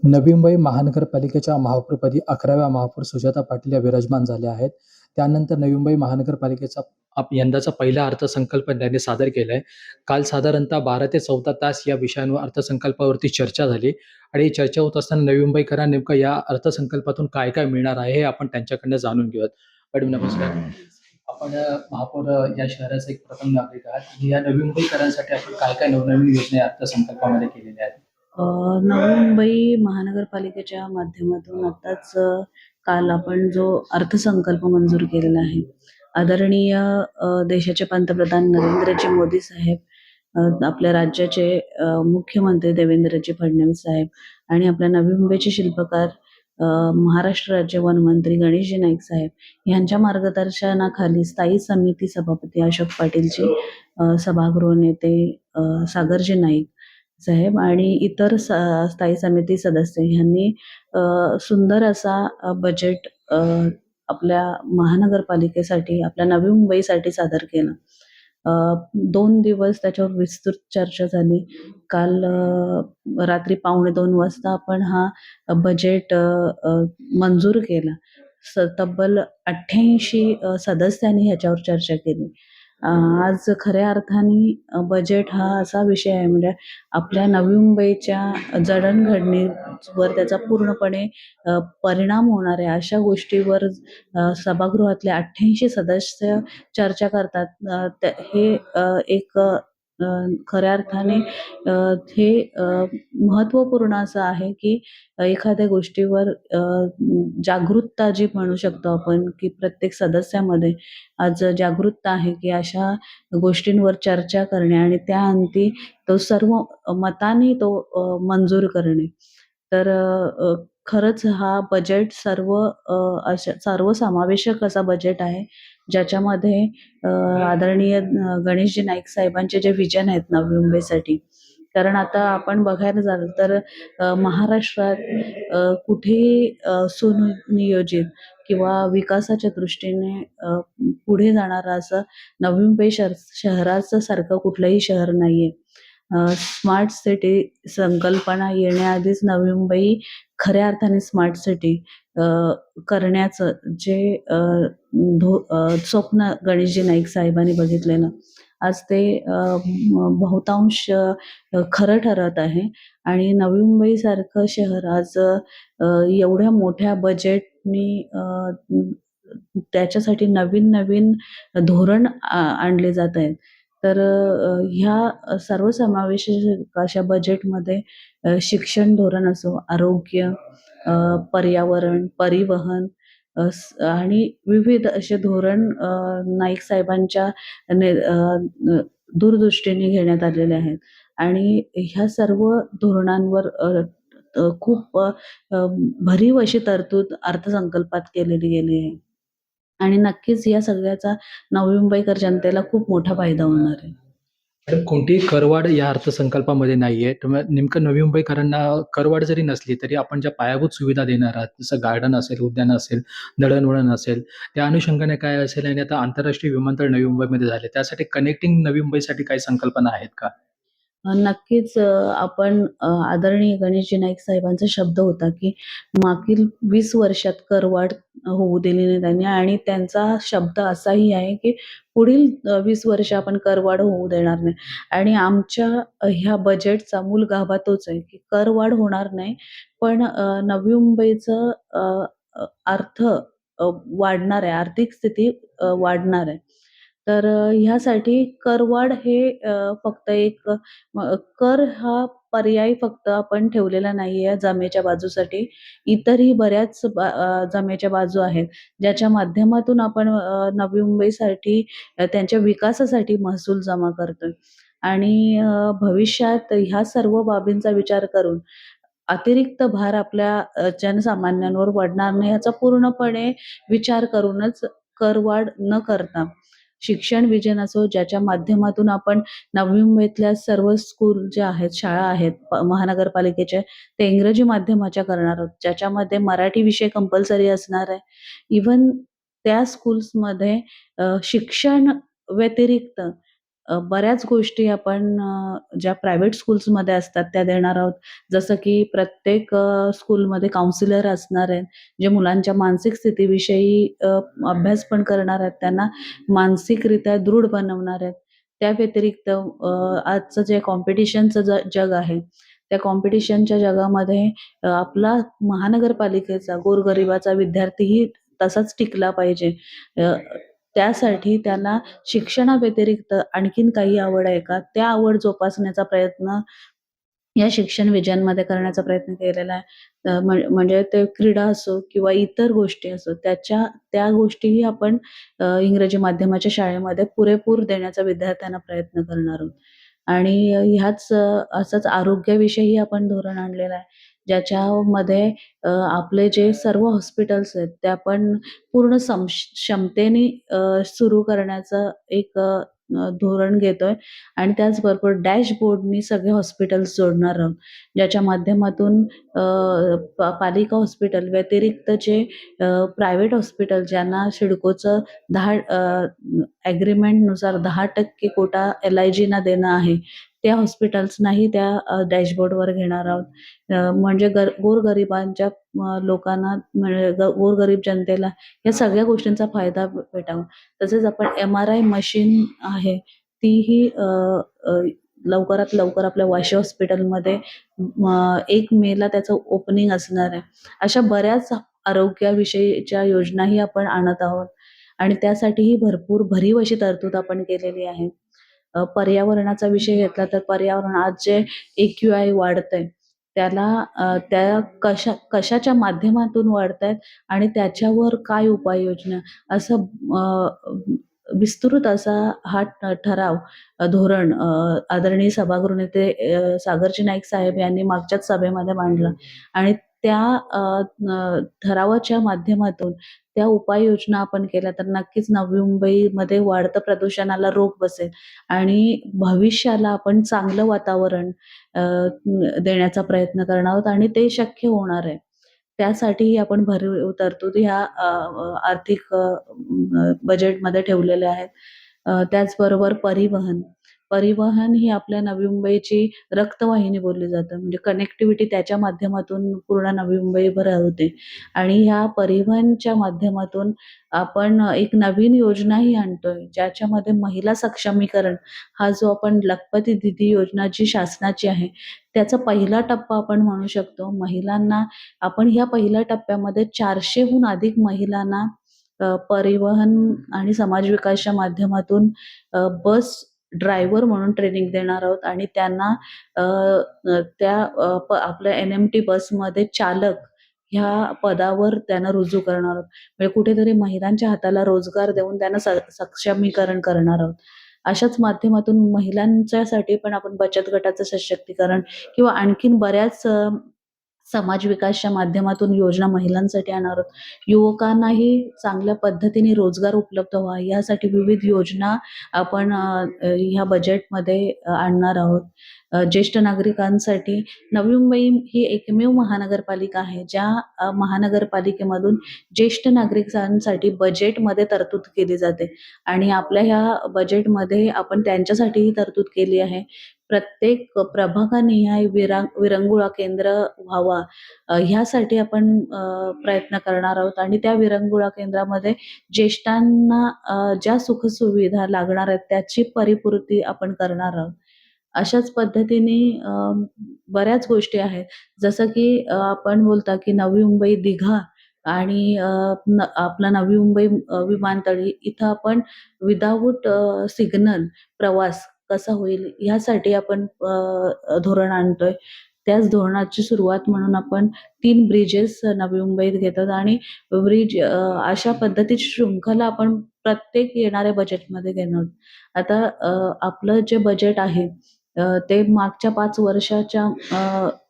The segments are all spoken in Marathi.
नवी मुंबई महानगरपालिकेच्या महापौरपदी 11व्या महापौर सुजाता पाटील या विराजमान झाल्या आहेत. त्यानंतर नवी मुंबई महानगरपालिकेचा यंदाचा पहिला अर्थसंकल्प त्यांनी सादर केलाय. काल साधारणतः 12 ते 14 तास या विषयांवर अर्थसंकल्पावरती चर्चा झाली आणि ही चर्चा होत असताना नवी मुंबईकरांना नेमकं या अर्थसंकल्पातून काय-काय मिळणार आहे, हे आपण त्यांच्याकडनं जाणून घेऊयात. मॅडम नमस्कार. आपण महापौर या शहराचे एक प्रथम नागरिक आहात आणि या नवी मुंबईकरांसाठी आपण काय-काय नवनवीन योजना या अर्थसंकल्पामध्ये केलेल्या आहेत? नवी मुंबई महानगरपालिकेच्या माध्यमातून आत्ताच काल आपण जो अर्थसंकल्प मंजूर केलेला आहे. आदरणीय देशाचे पंतप्रधान नरेंद्रजी मोदी साहेब, आपल्या राज्याचे मुख्यमंत्री देवेंद्रजी फडणवीस साहेब आणि आपल्या नवी मुंबईचे शिल्पकार महाराष्ट्र राज्य वनमंत्री गणेशजी नाईक साहेब यांच्या मार्गदर्शनाखाली स्थायी समिती सभापती अशोक पाटीलजी, सभागृह नेते सागरजी नाईक साहेब आणि इतर स्थायी समिती सदस्य यांनी सुंदर असा बजेट आपल्या महानगरपालिकेसाठी, आपल्या नवी मुंबईसाठी सादर केला. 2 दिवस त्याच्यावर विस्तृत चर्चा झाली. काल रात्री 2:45 वाजता आपण हा बजेट मंजूर केला. तब्बल 88 सदस्यांनी ह्याच्यावर चर्चा केली. आज खऱ्या अर्थाने बजेट हा असा विषय आहे, म्हणजे आपल्या नवी मुंबईच्या जडणघडणीवर त्याचा पूर्णपणे परिणाम होणार आहे अशा गोष्टीवर सभागृहातले 88 सदस्य चर्चा करतात. हे एक खऱ्या अर्थाने हे महत्त्वपूर्ण असं आहे की एखाद्या गोष्टीवर जागरूकता जी म्हणू शकतो आपण, की प्रत्येक सदस्यामध्ये आज जागरूकता आहे की अशा गोष्टींवर चर्चा करणे आणि त्या अंती तो सर्व मताने तो मंजूर करणे. तर खरंच हा बजेट अशा सर्वसमावेशक असा बजेट आहे, ज्याच्यामध्ये आदरणीय गणेशजी नाईक साहेबांचे जे विजन आहेत नवी मुंबईसाठी. कारण आता आपण बघायला झालं तर महाराष्ट्रात कुठेही सुनियोजित किंवा विकासाच्या दृष्टीने पुढे जाणारं असं नवी मुंबई शहराचं सारखं कुठलंही शहर नाहीये. स्मार्ट सिटी संकल्पना येण्याआधीच नवी मुंबई खऱ्या अर्थाने स्मार्ट सिटी करण्याचं जे स्वप्न गणेशजी नाईक साहेबांनी बघितलेलं, आज ते बहुतांश खरं ठरत आहे. आणि नवी मुंबईसारखं शहर आज एवढ्या मोठ्या बजेटनी त्याच्यासाठी नवीन धोरण आणले जात आहेत. तर ह्या सर्वसमावेशक अशा बजेटमध्ये शिक्षण धोरण असो, आरोग्य, पर्यावरण, परिवहन आणि विविध असे धोरण नाईक साहेबांच्या दूरदृष्टीने घेण्यात आलेले आहेत. आणि ह्या सर्व धोरणांवर खूप भरीव अशी तरतूद अर्थसंकल्पात केलेली गेली आहे. आणि नक्कीच या सगळ्याचा नवी मुंबईकर जनतेला खूप मोठा फायदा होणार आहे. तर कोणतीही करवाढ या अर्थसंकल्पामध्ये नाहीये. त्यामुळे नेमकं नवी मुंबईकरांना करवाढ जरी नसली, तरी आपण ज्या पायाभूत सुविधा देणार आहात, जसं गार्डन असेल, उद्यान असेल, दळणवळण असेल, त्या अनुषंगाने काय असेल आणि आता आंतरराष्ट्रीय विमानतळ नवी मुंबईमध्ये झाले, त्यासाठी कनेक्टिंग नवी मुंबईसाठी काही संकल्पना आहेत का? नक्कीच आपण आदरणीय गणेशजी नाईक साहेबांचा शब्द होता, की मागील 20 वर्षात करवाढ होऊ दिली नाही त्यांनी आणि त्यांचा शब्द असाही आहे, की पुढील 20 वर्ष आपण करवाढ होऊ देणार नाही. आणि आमच्या ह्या बजेटचा मूल गाभा तोच आहे, की करवाढ होणार नाही. पण नवी मुंबईचं अर्थ वाढणार आहे, आर्थिक स्थिती वाढणार आहे. तर ह्यासाठी करवाढ हे फक्त एक कर हा पर्याय फक्त आपण ठेवलेला नाहीये जमेच्या बाजूसाठी. इतरही बऱ्याच जमेच्या बाजू आहेत, ज्याच्या माध्यमातून आपण नवी मुंबईसाठी त्यांच्या विकासासाठी महसूल जमा करतोय. आणि भविष्यात ह्या सर्व बाबींचा विचार करून अतिरिक्त भार आपल्या जनसामान्यांवर पडणार नाही याचा पूर्णपणे विचार करूनच करवाढ न करता शिक्षण विजन असो, ज्याच्या माध्यमातून आपण नवी मुंबईतल्या सर्व स्कूल ज्या आहेत, शाळा आहेत महानगरपालिकेच्या, ते इंग्रजी माध्यमाच्या करणार आहोत, ज्याच्यामध्ये मराठी विषय कंपल्सरी असणार आहे. इव्हन त्या स्कूल्समध्ये शिक्षण व्यतिरिक्त बऱ्याच गोष्टी आपण ज्या प्रायव्हेट स्कूल्समध्ये असतात त्या देणार आहोत. जसं की प्रत्येक स्कूलमध्ये काउन्सिलर असणार आहेत, जे मुलांच्या मानसिक स्थितीविषयी अभ्यास पण करणार आहेत, त्यांना मानसिकरित्या दृढ बनवणार आहेत. त्या व्यतिरिक्त आजचं जे कॉम्पिटिशनचं जग आहे, त्या कॉम्पिटिशनच्या जगामध्ये आपला महानगरपालिकेचा गोरगरिबाचा विद्यार्थीही तसाच टिकला पाहिजे. अ, त्यासाठी त्याला शिक्षणाव्यतिरिक्त आणखीन काही आवड आहे का? त्या आवड जोपासण्याचा प्रयत्न या शिक्षण विजनमध्ये करण्याचा प्रयत्न केलेला आहे. म्हणजे ते क्रीडा असो किंवा इतर गोष्टी असो, त्या गोष्टीही आपण इंग्रजी माध्यमाच्या शाळेमध्ये पुरेपूर देण्याचा विद्यार्थ्यांना प्रयत्न करणार आहोत. आणि असंच आरोग्याविषयीही आपण धोरण आणलेलं आहे. ज्याच्यामध्ये आपले जे सर्व हॉस्पिटल्स आहेत, ते आपण पूर्ण क्षमतेने सुरू करण्याचं एक धोरण घेतोय आणि त्याचबरोबर डॅशबोर्डनी सगळे हॉस्पिटल्स जोडणार आहोत. ज्याच्या माध्यमातून पालिका हॉस्पिटल व्यतिरिक्त जे प्रायव्हेट हॉस्पिटल ज्यांना सिडकोचं 10 ॲग्रीमेंटनुसार 10% कोटा LIGना देणं आहे, त्या हॉस्पिटल्सनाही त्या डॅशबोर्डवर घेणार आहोत. म्हणजे गोरगरिबांच्या लोकांना म्हणजे गोरगरीब जनतेला या सगळ्या गोष्टींचा फायदा भेटावा. तसेच आपण MRI मशीन आहे, तीही अ, लवकरात लवकर आपल्या वाशी हॉस्पिटलमध्ये 1 मेला त्याचं ओपनिंग असणार आहे. अशा बऱ्याच आरोग्याविषयीच्या योजनाही आपण आणत आहोत आणि त्यासाठीही भरीव अशी तरतूद आपण केलेली आहे. पर्यावरणाचा विषय घेतला तर पर्यावरण आज जे AQI वाढतंय, त्याला त्या कशाच्या माध्यमातून वाढतायत आणि त्याच्यावर काय उपाययोजना असं विस्तृत असा हा ठराव धोरण आदरणीय सभागृह नेते सागरजी नाईक साहेब यांनी मागच्याच सभेमध्ये मांडला आणि त्या ठरावाच्या माध्यमातून त्या उपाययोजना आपण केल्या तर नक्कीच नवी मुंबईमध्ये वाढतं प्रदूषणाला रोख बसेल आणि भविष्याला आपण चांगलं वातावरण देण्याचा प्रयत्न करणार आहोत आणि ते शक्य होणार आहे. त्यासाठीही आपण भरीव तरतुदी ह्या आर्थिक बजेटमध्ये ठेवलेल्या आहेत. त्याचबरोबर परिवहन ही आपल्या नवी मुंबईची रक्तवाहिनी बोलली जातं. म्हणजे कनेक्टिव्हिटी त्याच्या माध्यमातून पूर्ण नवी मुंबईभर होते आणि ह्या परिवहनच्या माध्यमातून आपण एक नवीन योजनाही आणतोय, ज्याच्यामध्ये महिला सक्षमीकरण हा जो आपण लखपती दीदी योजना जी शासनाची आहे, त्याचा पहिला टप्पा आपण म्हणू शकतो. महिलांना आपण ह्या पहिल्या टप्प्यामध्ये 400हून अधिक महिलांना परिवहन आणि समाज विकासच्या माध्यमातून बस ड्रायव्हर म्हणून ट्रेनिंग देणार आहोत आणि त्यांना अ, अ, त्या आपल्या NMT बसमध्ये चालक ह्या पदावर त्यांना रुजू करणार आहोत. म्हणजे कुठेतरी महिलांच्या हाताला रोजगार देऊन त्यांना सक्षमीकरण करणार आहोत. अशाच माध्यमातून महिलांच्यासाठी पण आपण बचत गटाचं सशक्तीकरण किंवा आणखीन बऱ्याच समाज विकासच्या माध्यमातून योजना महिलांसाठी आणणार आहोत. युवकांनाही चांगल्या पद्धतीने रोजगार उपलब्ध व्हावा यासाठी विविध योजना आपण ह्या बजेटमध्ये आणणार आहोत. ज्येष्ठ नागरिकांसाठी नवी मुंबई ही एकमेव महानगरपालिका आहे, ज्या महानगरपालिकेमधून ज्येष्ठ नागरिकांसाठी बजेटमध्ये तरतूद केली जाते आणि आपल्या ह्या बजेटमध्ये आपण त्यांच्यासाठीही तरतूद केली आहे. प्रत्येक प्रभागानिहाय विरंगुळा केंद्र व्हावा ह्यासाठी आपण प्रयत्न करणार आहोत आणि त्या विरंगुळा केंद्रामध्ये ज्येष्ठांना ज्या सुखसुविधा लागणार आहेत त्याची परिपूर्ती आपण करणार आहोत. अशाच पद्धतीने बऱ्याच गोष्टी आहेत. जसं की आपण बोलता की नवी मुंबई दिघा आणि आपला नवी मुंबई विमानतळ इथं आपण विदाऊट सिग्नल प्रवास कसा होईल ह्यासाठी आपण धोरण आणतोय. त्याच धोरणाची सुरुवात म्हणून आपण 3 ब्रिजेस नवी मुंबईत घेतात आणि अशा पद्धतीची शृंखला आपण प्रत्येक येणाऱ्या बजेटमध्ये घेणार आहोत. आता आपलं जे बजेट आहे ते मागच्या 5 वर्षाच्या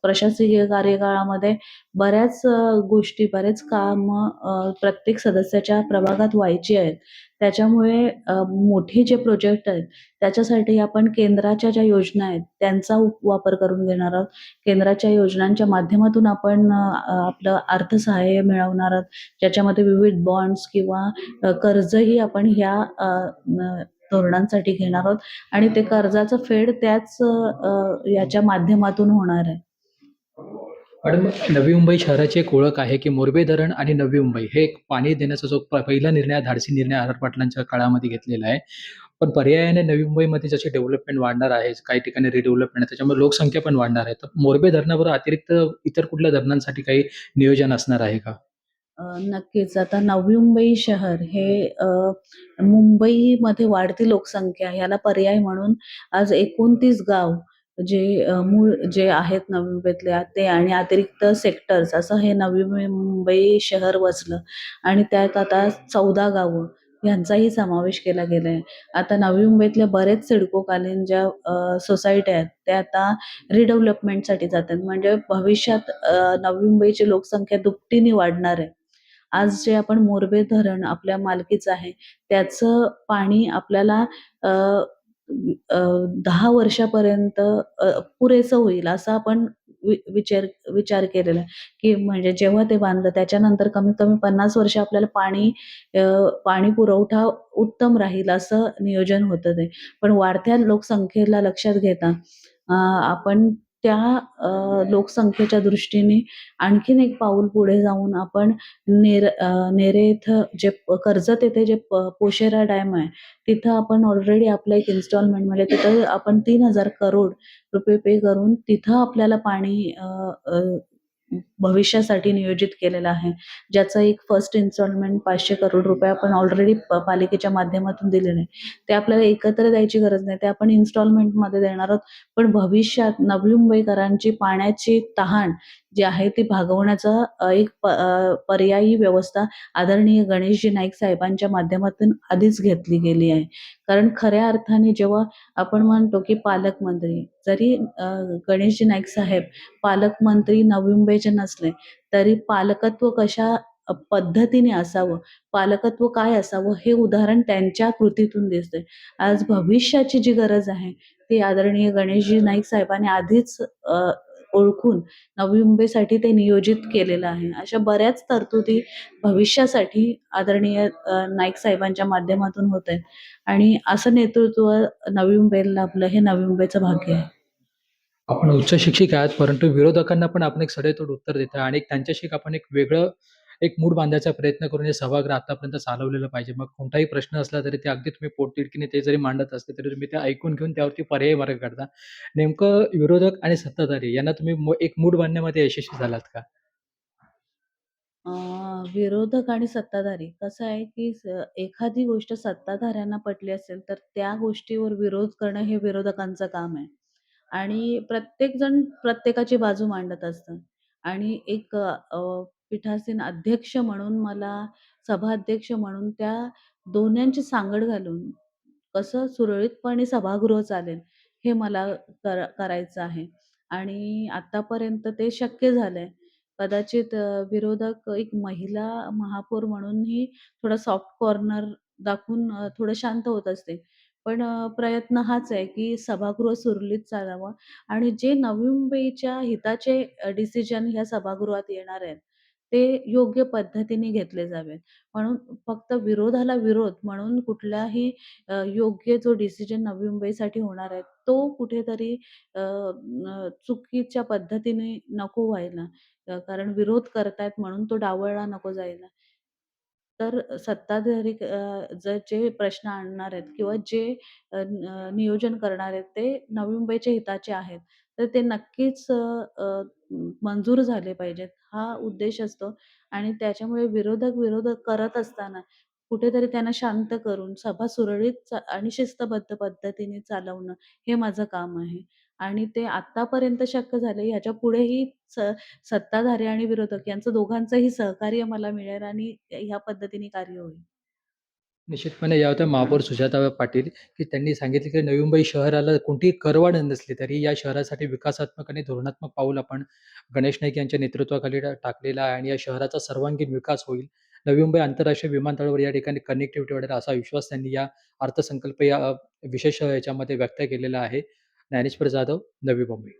प्रशासकीय कार्यकाळामध्ये बऱ्याच गोष्टी, बरेच कामं प्रत्येक सदस्याच्या प्रभागात व्हायची आहेत. त्याच्यामुळे मोठे जे प्रोजेक्ट आहेत, त्याच्यासाठी आपण केंद्राच्या ज्या योजना आहेत, त्यांचा वापर करून घेणार आहोत. केंद्राच्या योजनांच्या माध्यमातून आपण आपलं अर्थसहाय्य मिळवणार आहोत. ज्याच्यामध्ये विविध बॉन्ड्स किंवा कर्जही आपण ह्या धोरणांसाठी घेणार आहोत आणि ते कर्जाचं फेड त्याच याच्या माध्यमातून होणार आहे. मॅडम, नवी मुंबई शहराची एक ओळख आहे, की मोरबे धरण आणि नवी मुंबई हे एक पाणी देण्याचा जो पहिला निर्णय, धाडसी निर्णय आर. पाटलांच्या काळामध्ये घेतलेला आहे. पण पर्यायाने नवी मुंबईमध्ये जशी डेव्हलपमेंट वाढणार आहे, काही ठिकाणी रिडेव्हलपमेंट आहे, त्याच्यामुळे लोकसंख्या पण वाढणार आहे. तर मोरबे धरणाबरोबर अतिरिक्त इतर कुठल्या धरणांसाठी काही नियोजन असणार आहे का? नक्कीच. आता नवी मुंबई शहर हे मुंबईमध्ये वाढती लोकसंख्या ह्याला पर्याय म्हणून आज 29 गाव जे मूळ जे आहेत नवी मुंबईतल्या ते आणि अतिरिक्त सेक्टर्स असं हे नवी मुंबई शहर वसलं आणि त्यात आता 14 गावं यांचाही समावेश केला गेला आहे. आता नवी मुंबईतल्या बरेच सिडकोकालीन ज्या सोसायट्या आहेत त्या आता रिडेव्हलपमेंटसाठी जातात. म्हणजे भविष्यात नवी मुंबईची लोकसंख्या दुपटीने वाढणार आहे. आज जे आपण मोरबे धरण आपल्या मालकीचं आहे, त्याचं पाणी आपल्याला अ, अ, 10 वर्षापर्यंत पुरेसं होईल असं आपण विचार विचार केलेला आहे, की म्हणजे जेव्हा ते बांधलं त्याच्यानंतर कमीत कमी 50 वर्ष आपल्याला अ, पाणी पुरवठा उत्तम राहील असं नियोजन होतं ते. पण वाढत्या लोकसंख्येला लक्षात घेता आपण त्या लोकसंख्येच्या दृष्टीने आणखीन एक पाऊल पुढे जाऊन आपण नेरे इथं जे कर्जत येथे जे पोशेरा डॅम आहे, तिथं आपण ऑलरेडी आपलं एक इन्स्टॉलमेंट म्हणजे तिथं आपण 3,000 करोड रुपये पे करून तिथं आपल्याला पाणी अ, अ, भविष्यासाठी नियोजित केलेलं आहे. ज्याचं एक फर्स्ट इन्स्टॉलमेंट 500 करोड रुपये आपण ऑलरेडी पालिकेच्या माध्यमातून दिलेलं आहे. ते आपल्याला एकत्र द्यायची गरज नाही. ते आपण इन्स्टॉलमेंटमध्ये देणार आहोत. पण भविष्यात नवी मुंबईकरांची पाण्याची तहान जी आहे ती भागवण्याचा एक पर्यायी व्यवस्था आदरणीय गणेशजी नाईक साहेबांच्या माध्यमातून आधीच घेतली गेली आहे. कारण खऱ्या अर्थाने जेव्हा आपण म्हणतो, की पालकमंत्री जरी गणेशजी नाईक साहेब पालकमंत्री नवी मुंबईचे नसले, तरी पालकत्व कशा पद्धतीने असावं, पालकत्व काय असावं हे उदाहरण त्यांच्या कृतीतून दिसतंय. आज भविष्याची जी गरज आहे, ती आदरणीय गणेशजी नाईक साहेबांनी आधीच ओळखून नवी मुंबईसाठी ते नियोजित केलेलं आहे. अशा बऱ्याच तरतुदी भविष्यासाठी आदरणीय नाईक साहेबांच्या माध्यमातून होत आहेत आणि असं नेतृत्व नवी मुंबईला लाभलं हे नवी मुंबईचं भाग्य आहे. आपण उच्च शिक्षित आहात, परंतु विरोधकांना पण आपण एक सडेतोड उत्तर देताय आणि त्यांच्याशी आपण एक वेगळं एक मूड बांधायचा प्रयत्न करून हे सभागृह आतापर्यंत चालवलेलं पाहिजे. मग कोणताही प्रश्न असला तरी ते अगदी तुम्ही पोटतिडकीने ते जरी मांडत असले, तरी तुम्ही ते ऐकून घेऊन त्यावरती पर्यायी मार्ग काढता. नेमकं विरोधक आणि सत्ताधारी यांना तुम्ही एक मूड बांधण्यामध्ये यशस्वी झालात का? अ, विरोधक आणि सत्ताधारी कसं आहे, की एखादी गोष्ट सत्ताधाऱ्यांना पटली असेल, तर त्या गोष्टीवर विरोध करणं हे विरोधकांचं काम आहे. आणि प्रत्येकजण प्रत्येकाची बाजू मांडत असतं. आणि एक पीठासीन अध्यक्ष म्हणून मला सभाध्यक्ष म्हणून त्या दोन्यांची सांगड घालून कसं सुरळीतपणे सभागृह चालेल, हे मला करायचं आहे. आणि आत्तापर्यंत ते शक्य झालंय. कदाचित विरोधक एक महिला महापौर म्हणूनही थोडा सॉफ्ट कॉर्नर दाखवून थोडं शांत होत असते. पण प्रयत्न हाच आहे, की सभागृह सुरळीत चालावं आणि जे नवी मुंबईच्या हिताचे डिसिजन ह्या सभागृहात येणार आहेत, ते योग्य पद्धतीने घेतले जावेत. म्हणून फक्त विरोधाला विरोध म्हणून कुठलाही योग्य जो डिसिजन नवी मुंबईसाठी होणार आहे, तो कुठेतरी चुकीच्या पद्धतीने नको व्हायला. कारण विरोध करतायत म्हणून तो डावलला नको जायला. तर सत्ताधारी जर जे प्रश्न आणणार आहेत किंवा जे नियोजन करणार आहेत ते नवी मुंबईच्या हिताचे आहेत. तर ते नक्कीच अ, अ, मंजूर झाले पाहिजेत. हा उद्देश असतो आणि त्याच्यामुळे विरोधक करत असताना कुठेतरी त्यांना शांत करून सभा सुरळीत आणि शिस्तबद्ध पद्धतीने चालवणं हे माझं काम आहे. आणि ते आत्तापर्यंत शक्य झालंय. ह्याच्यापुढेही सत्ताधारी आणि विरोधक यांचं दोघांचंही सहकार्य मला मिळेल आणि ह्या पद्धतीने कार्य होईल. निश्चितपणे या होत्या महापौर सुजाता पाटील, की त्यांनी सांगितले की नवी मुंबई शहराला कोणतीही करवाढ नसली तरी या शहरासाठी विकासात्मक आणि धोरणात्मक पाऊल आपण गणेश नाईक यांच्या नेतृत्वाखाली टाकलेलं आहे आणि या शहराचा सर्वांगीण विकास होईल. नवी मुंबई आंतरराष्ट्रीय विमानतळावर या ठिकाणी कनेक्टिव्हिटी वाढेल असा विश्वास त्यांनी या अर्थसंकल्प या विशेष याच्यामध्ये व्यक्त केलेला आहे. ज्ञानेश्वर जाधव, नवी मुंबई.